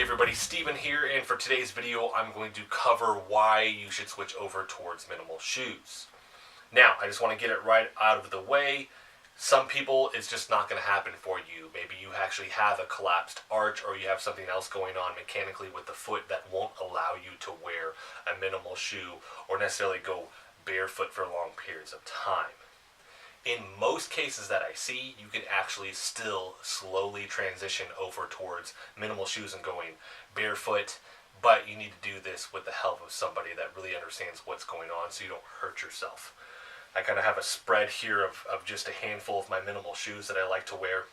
everybody, Steven here, and for today's video I'm going to cover why you should switch over towards minimal shoes. Now, I just want to get it right out of the way. Some people, it's just not going to happen for you. Maybe you actually have a collapsed arch, or you have something else going on mechanically with the foot that won't allow you to wear a minimal shoe or necessarily go barefoot for long periods of time. In most cases that I see, you can actually still slowly transition over towards minimal shoes and going barefoot, but you need to do this with the help of somebody that really understands what's going on so you don't hurt yourself. I kind of have a spread here of just a handful of my minimal shoes that I like to wear,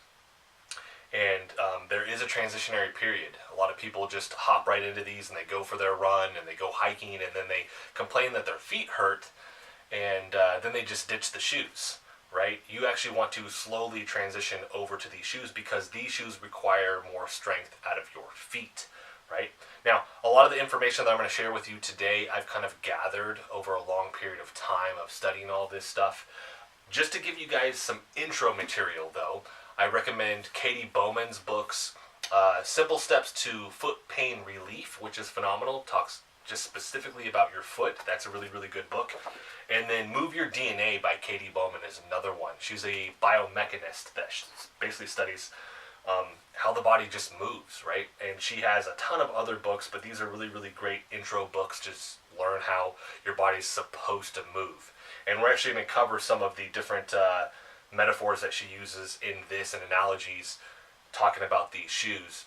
and there is a transitionary period. A lot of people just hop right into these and they go for their run and they go hiking, and then they complain that their feet hurt, and then they just ditch the shoes. Right? You actually want to slowly transition over to these shoes because these shoes require more strength out of your feet. Right? Now, a lot of the information that I'm going to share with you today, I've kind of gathered over a long period of time of studying all this stuff. Just to give you guys some intro material, though, I recommend Katy Bowmans Books, Simple Steps to Foot Pain Relief, which is phenomenal. Talks just specifically about your foot. That's a really, really good book. And then Move Your DNA by Katy Bowman is another one. She's a biomechanist that basically studies how the body just moves, right? And she has a ton of other books, but these are really, really great intro books to just learn how your body's supposed to move. And we're actually going to cover some of the different metaphors that she uses in this and analogies talking about these shoes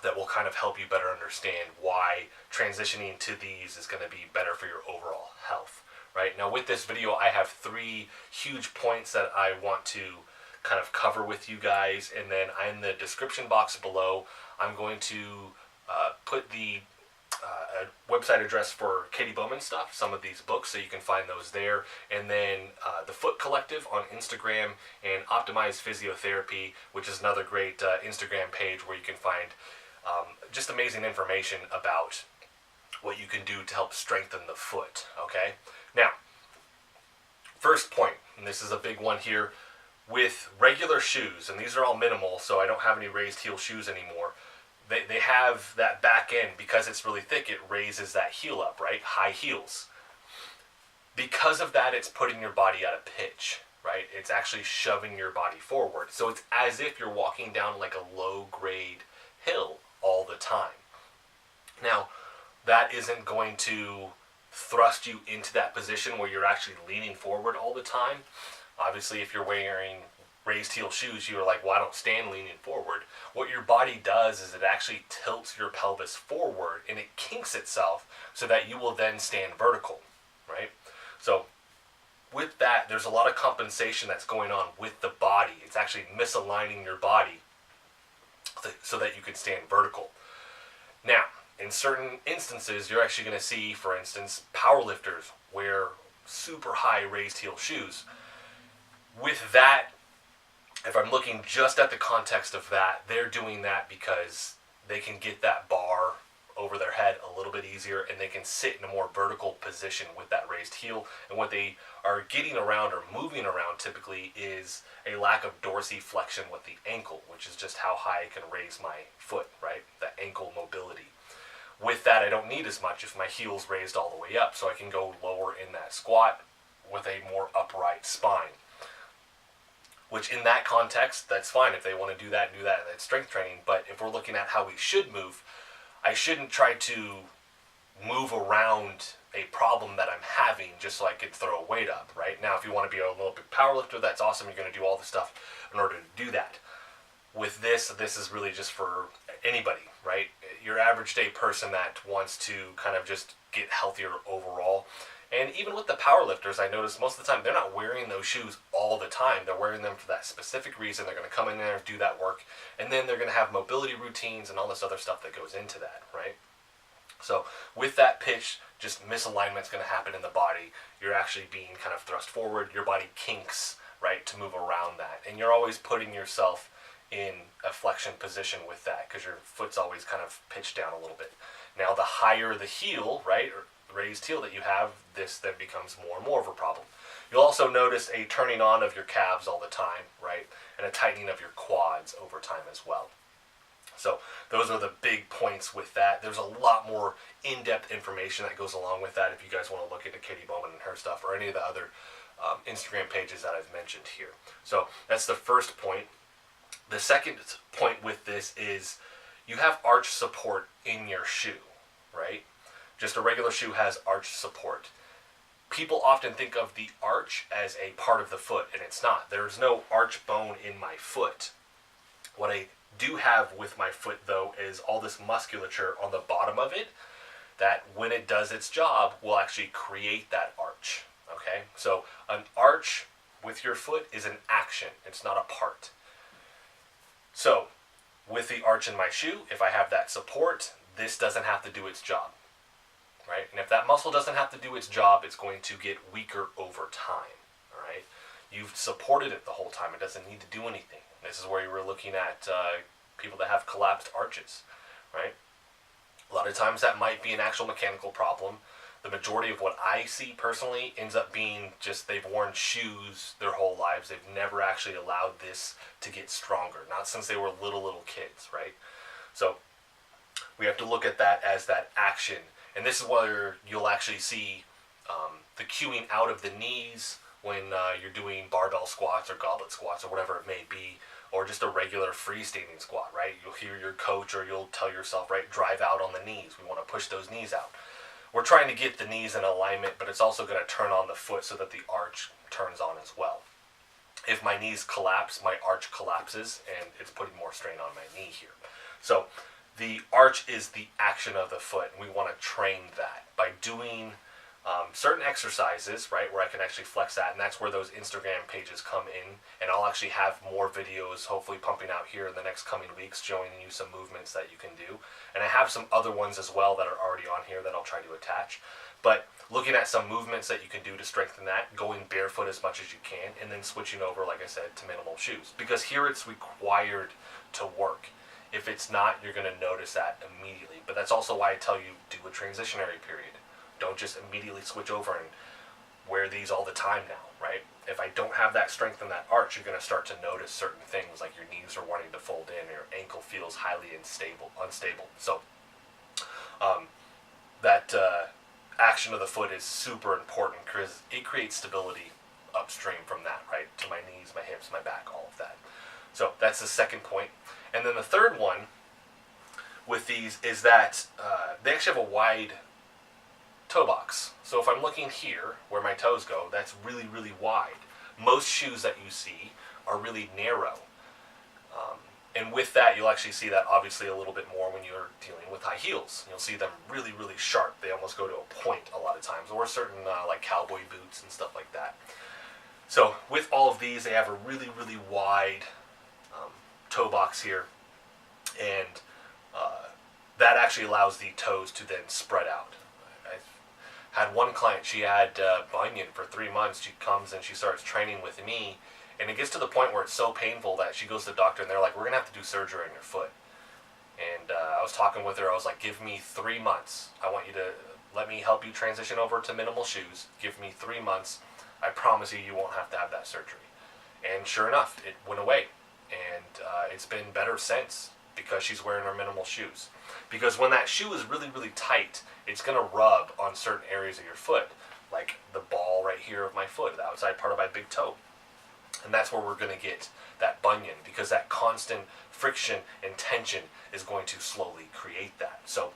that will kind of help you better understand why transitioning to these is going to be better for your overall health. Right? Now, with this video, I have 3 huge points that I want to kind of cover with you guys, and then in the description box below, I'm going to put the website address for Katy Bowman stuff, some of these books, so you can find those there, and then the Foot Collective on Instagram, and Optimized Physiotherapy, which is another great Instagram page where you can find just amazing information about what you can do to help strengthen the foot, okay? Now, first point, and this is a big one here, with regular shoes, and these are all minimal, so I don't have any raised heel shoes anymore. They have that back end, because it's really thick, it raises that heel up, right? High heels. Because of that, it's putting your body out of pitch, right? It's actually shoving your body forward. So it's as if you're walking down like a low-grade hill all the time. Now, that isn't going to thrust you into that position where you're actually leaning forward all the time. Obviously, if you're wearing raised heel shoes, you're like, well, I don't stand leaning forward. What your body does is it actually tilts your pelvis forward and it kinks itself so that you will then stand vertical, right? So with that, there's a lot of compensation that's going on with the body. It's actually misaligning your body so that you can stand vertical. Now, in certain instances, you're actually going to see, for instance, powerlifters wear super high raised heel shoes. With that, if I'm looking just at the context of that, they're doing that because they can get that bar over their head a little bit easier, and they can sit in a more vertical position with that raised heel. And what they are getting around or moving around typically is a lack of dorsiflexion with the ankle, which is just how high I can raise my foot, right? The ankle mobility. With that, I don't need as much if my heel's raised all the way up, so I can go lower in that squat with a more upright spine. Which in that context, that's fine if they want to do that, that's strength training. But if we're looking at how we should move, I shouldn't try to move around a problem that I'm having just so I could throw a weight up, right? Now, if you want to be an Olympic powerlifter, that's awesome. You're going to do all the stuff in order to do that. With this is really just for anybody, right? Your average day person that wants to kind of just get healthier overall. And even with the powerlifters, I notice most of the time they're not wearing those shoes all the time. They're wearing them for that specific reason. They're going to come in there and do that work, and then they're going to have mobility routines and all this other stuff that goes into that, right? So with that pitch, just misalignment's going to happen in the body. You're actually being kind of thrust forward. Your body kinks, right, to move around that. And you're always putting yourself in a flexion position with that because your foot's always kind of pitched down a little bit. Now, the higher the heel, right, or raised heel that you have, this then becomes more and more of a problem. You'll also notice a turning on of your calves all the time, right, and a tightening of your quads over time as well. So those are the big points with that. There's a lot more in-depth information that goes along with that if you guys want to look into Katy Bowman and her stuff, or any of the other Instagram pages that I've mentioned here. So that's the first point. The second point with this is you have arch support in your shoe, right? Just a regular shoe has arch support. People often think of the arch as a part of the foot, and it's not. There's no arch bone in my foot. What I do have with my foot, though, is all this musculature on the bottom of it that, when it does its job, will actually create that arch. Okay? So an arch with your foot is an action. It's not a part. So with the arch in my shoe, if I have that support, this doesn't have to do its job. Right? And if that muscle doesn't have to do its job, it's going to get weaker over time. All right? You've supported it the whole time. It doesn't need to do anything. This is where you were looking at people that have collapsed arches, right? A lot of times that might be an actual mechanical problem. The majority of what I see personally ends up being just they've worn shoes their whole lives. They've never actually allowed this to get stronger, not since they were little kids, right? So we have to look at that as that action. And this is where you'll actually see the cueing out of the knees when you're doing barbell squats or goblet squats or whatever it may be, or just a regular freestanding squat, right? You'll hear your coach, or you'll tell yourself, right, drive out on the knees. We want to push those knees out. We're trying to get the knees in alignment, but it's also going to turn on the foot so that the arch turns on as well. If my knees collapse, my arch collapses, and it's putting more strain on my knee here. So the arch is the action of the foot, and we want to train that by doing certain exercises, right, where I can actually flex that, and that's where those Instagram pages come in. And I'll actually have more videos hopefully pumping out here in the next coming weeks showing you some movements that you can do. And I have some other ones as well that are already on here that I'll try to attach. But looking at some movements that you can do to strengthen that, going barefoot as much as you can, and then switching over, like I said, to minimal shoes. Because here it's required to work. If it's not, you're going to notice that immediately. But that's also why I tell you, do a transitionary period. Don't just immediately switch over and wear these all the time now, right? If I don't have that strength in that arch, you're going to start to notice certain things, like your knees are wanting to fold in, or your ankle feels highly unstable. So that action of the foot is super important because it creates stability upstream from that, right? To my knees, my hips, my back, all of that. So that's the second point. And then the third one with these is that they actually have a wide toe box. So if I'm looking here where my toes go, that's really wide. Most shoes that you see are really narrow. And with that, you'll actually see that obviously a little bit more when you're dealing with high heels. You'll see them really sharp. They almost go to a point a lot of times, or certain like cowboy boots and stuff like that. So with all of these, they have a really wide toe box here, and that actually allows the toes to then spread out. I had one client, she had bunion for 3 months. She comes and she starts training with me, and it gets to the point where it's so painful that she goes to the doctor and they're like, we're going to have to do surgery on your foot. And I was talking with her, I was like, give me 3 months. I want you to let me help you transition over to minimal shoes. Give me 3 months. I promise you, you won't have to have that surgery. And sure enough, it went away. And it's been better since, because she's wearing her minimal shoes. Because when that shoe is really tight, it's going to rub on certain areas of your foot, like the ball right here of my foot, the outside part of my big toe. And that's where we're going to get that bunion, because that constant friction and tension is going to slowly create that. So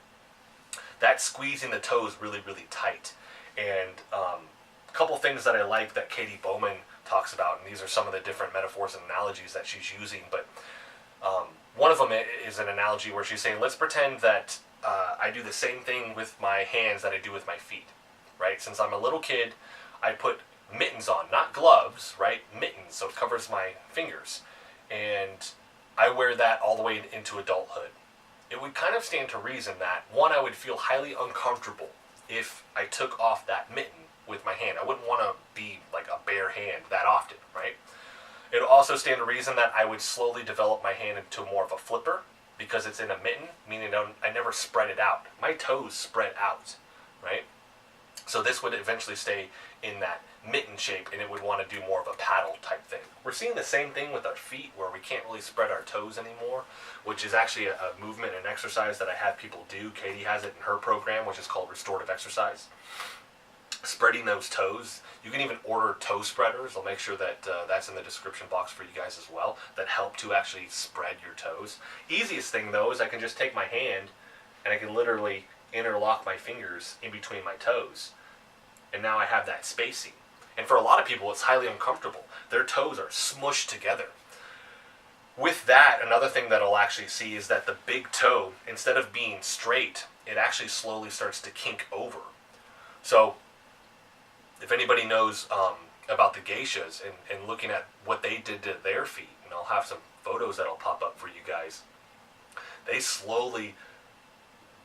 that's squeezing the toes really tight. And a couple things that I like that Katy Bowman talks about, and these are some of the different metaphors and analogies that she's using, but one of them is an analogy where she's saying, let's pretend that I do the same thing with my hands that I do with my feet, right? Since I'm a little kid, I put mittens on, not gloves, right? Mittens, so it covers my fingers. And I wear that all the way into adulthood. It would kind of stand to reason that, one, I would feel highly uncomfortable if I took off that mitten with my hand. I wouldn't want to be like a bare hand that often, right? It would also stand to reason that I would slowly develop my hand into more of a flipper, because it's in a mitten, meaning I never spread it out. My toes spread out, right? So this would eventually stay in that mitten shape, and it would want to do more of a paddle type thing. We're seeing the same thing with our feet, where we can't really spread our toes anymore, which is actually a movement and exercise that I have people do. Katy has it in her program, which is called restorative exercise. Spreading those toes. You can even order toe spreaders. I'll make sure that that's in the description box for you guys as well, that help to actually spread your toes. Easiest thing though is I can just take my hand and I can literally interlock my fingers in between my toes, and now I have that spacing. And for a lot of people, it's highly uncomfortable. Their toes are smushed together. With that, another thing that I'll actually see is that the big toe, instead of being straight, it actually slowly starts to kink over. So if anybody knows about the geishas and looking at what they did to their feet, and I'll have some photos that'll pop up for you guys, they slowly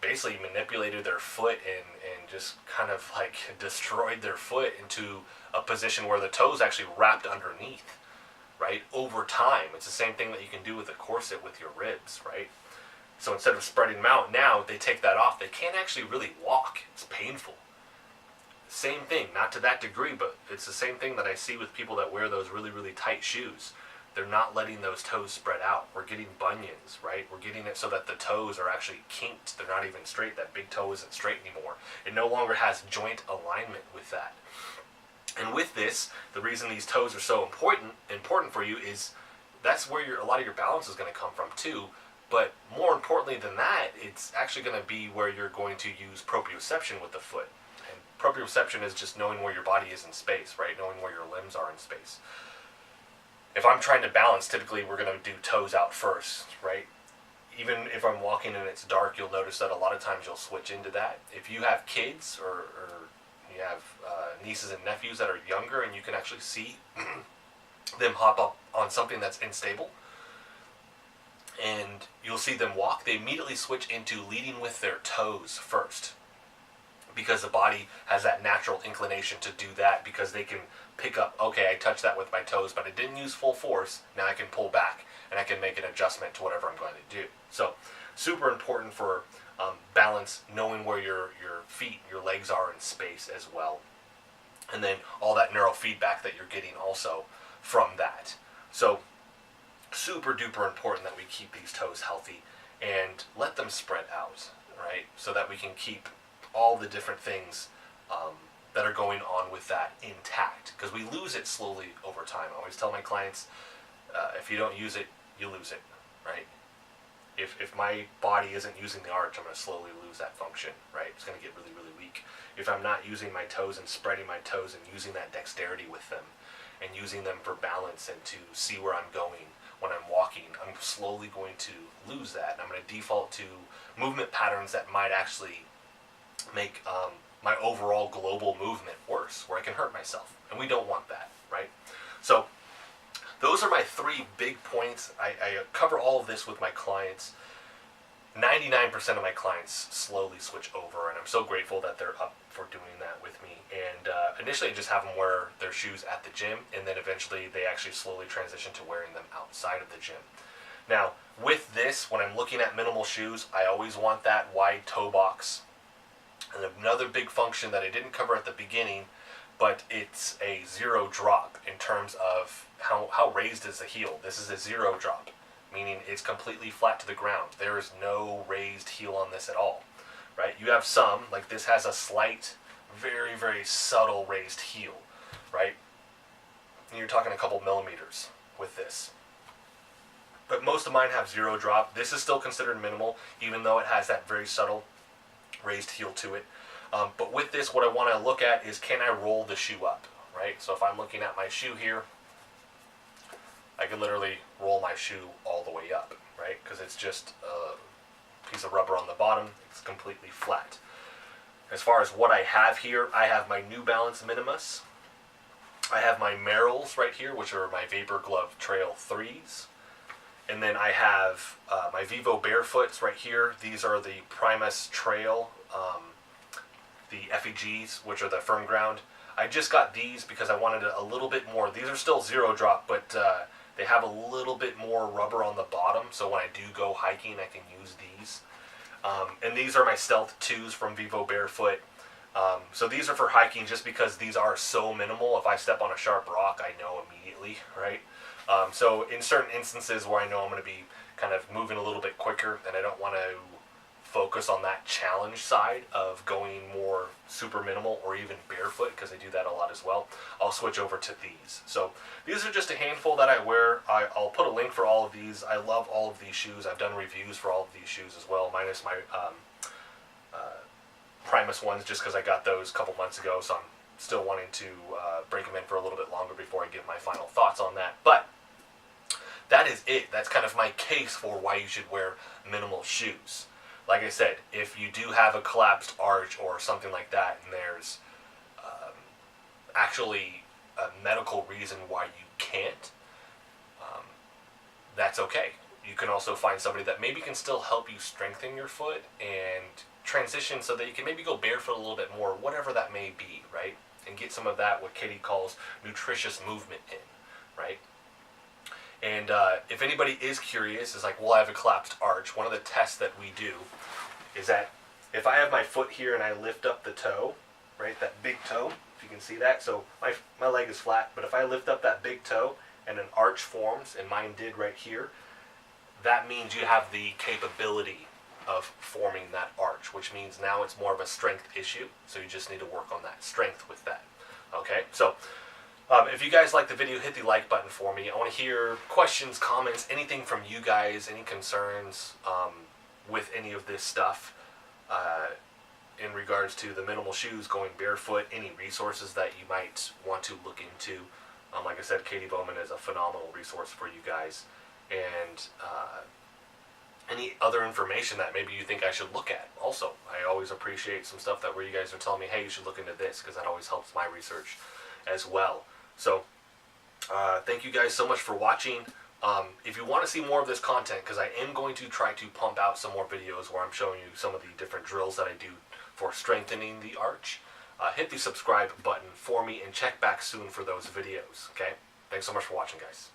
basically manipulated their foot and just kind of like destroyed their foot into a position where the toes actually wrapped underneath, right? Over time. It's the same thing that you can do with a corset with your ribs, right? So instead of spreading them out, now they take that off. They can't actually really walk. It's painful. Same thing, not to that degree, but it's the same thing that I see with people that wear those really, really tight shoes. They're not letting those toes spread out. We're getting bunions, right? We're getting it so that the toes are actually kinked. They're not even straight. That big toe isn't straight anymore. It no longer has joint alignment with that. And with this, the reason these toes are so important for you is that's where a lot of your balance is going to come from too. But more importantly than that, it's actually going to be where you're going to use proprioception with the foot. And proprioception is just knowing where your body is in space, right? Knowing where your limbs are in space. If I'm trying to balance, typically we're going to do toes out first, right? Even if I'm walking and it's dark, you'll notice that a lot of times you'll switch into that. If you have kids or you have nieces and nephews that are younger and you can actually see them hop up on something that's unstable, and you'll see them walk, they immediately switch into leading with their toes first, because the body has that natural inclination to do that, because they can pick up, okay, I touched that with my toes, but I didn't use full force. Now I can pull back and I can make an adjustment to whatever I'm going to do. So super important for balance, knowing where your feet, your legs are in space as well. And then all that neurofeedback that you're getting also from that. So super duper important that we keep these toes healthy and let them spread out, right? So that we can keep all the different things that are going on with that intact, because we lose it slowly over time. I always tell my clients, if you don't use it, you lose it, right? If my body isn't using the arch, I'm going to slowly lose that function, right? It's going to get really, really weak. If I'm not using my toes and spreading my toes and using that dexterity with them and using them for balance and to see where I'm going when I'm walking, I'm slowly going to lose that. And I'm going to default to movement patterns that might actually make my overall global movement worse, where I can hurt myself. And we don't want that, right? So those are my 3 big points. I cover all of this with my clients. 99% of my clients slowly switch over, and I'm so grateful that they're up for doing that with me. And initially I just have them wear their shoes at the gym, and then eventually they actually slowly transition to wearing them outside of the gym. Now, with this, when I'm looking at minimal shoes, I always want that wide toe box. And another big function that I didn't cover at the beginning, but it's a 0 drop in terms of how raised is the heel. This is a 0 drop, meaning it's completely flat to the ground. There is no raised heel on this at all, right? You have some, like this has a slight, very, very subtle raised heel, right? And you're talking a couple millimeters with this. But most of mine have 0 drop. This is still considered minimal, even though it has that very subtle raised heel to it. But with this, what I want to look at is, can I roll the shoe up, right? So if I'm looking at my shoe here, I can literally roll my shoe all the way up, right? Because it's just a piece of rubber on the bottom. It's completely flat. As far as what I have here, I have my New Balance Minimus. I have my Merrells right here, which are my Vapor Glove Trail 3s. And then I have my Vivo Barefoots right here. These are the Primus Trail, the FEGs, which are the firm ground. I just got these because I wanted a little bit more. These are still 0 drop, but they have a little bit more rubber on the bottom. So when I do go hiking, I can use these. And these are my Stealth 2s from Vivo Barefoot. So these are for hiking just because these are so minimal. If I step on a sharp rock, I know immediately, right? So in certain instances where I know I'm going to be kind of moving a little bit quicker and I don't want to focus on that challenge side of going more super minimal or even barefoot, because I do that a lot as well, I'll switch over to these. So these are just a handful that I wear. I'll put a link for all of these. I love all of these shoes. I've done reviews for all of these shoes as well, minus my Primus ones, just because I got those a couple months ago, so I'm still wanting to break them in for a little bit longer before I give my final thoughts on that. But that is it. That's kind of my case for why you should wear minimal shoes. Like I said, if you do have a collapsed arch or something like that, and there's actually a medical reason why you can't, that's okay. You can also find somebody that maybe can still help you strengthen your foot and transition so that you can maybe go barefoot a little bit more, whatever that may be, right? And get some of that, what Katy calls nutritious movement in, right? And if anybody is curious, is like, well, I have a collapsed arch, one of the tests that we do is that if I have my foot here and I lift up the toe, right, that big toe, if you can see that, so my leg is flat, but if I lift up that big toe and an arch forms, and mine did right here, that means you have the capability of forming that arch, which means now it's more of a strength issue, so you just need to work on that strength with that. Okay, so if you guys like the video, hit the like button for me. I want to hear questions, comments, anything from you guys, any concerns with any of this stuff in regards to the minimal shoes, going barefoot, any resources that you might want to look into. Like I said, Katy Bowman is a phenomenal resource for you guys. And any other information that maybe you think I should look at. Also, I always appreciate some stuff that where you guys are telling me, hey, you should look into this, because that always helps my research as well. So thank you guys so much for watching. If you want to see more of this content, because I am going to try to pump out some more videos where I'm showing you some of the different drills that I do for strengthening the arch, hit the subscribe button for me and check back soon for those videos. Okay? Thanks so much for watching, guys.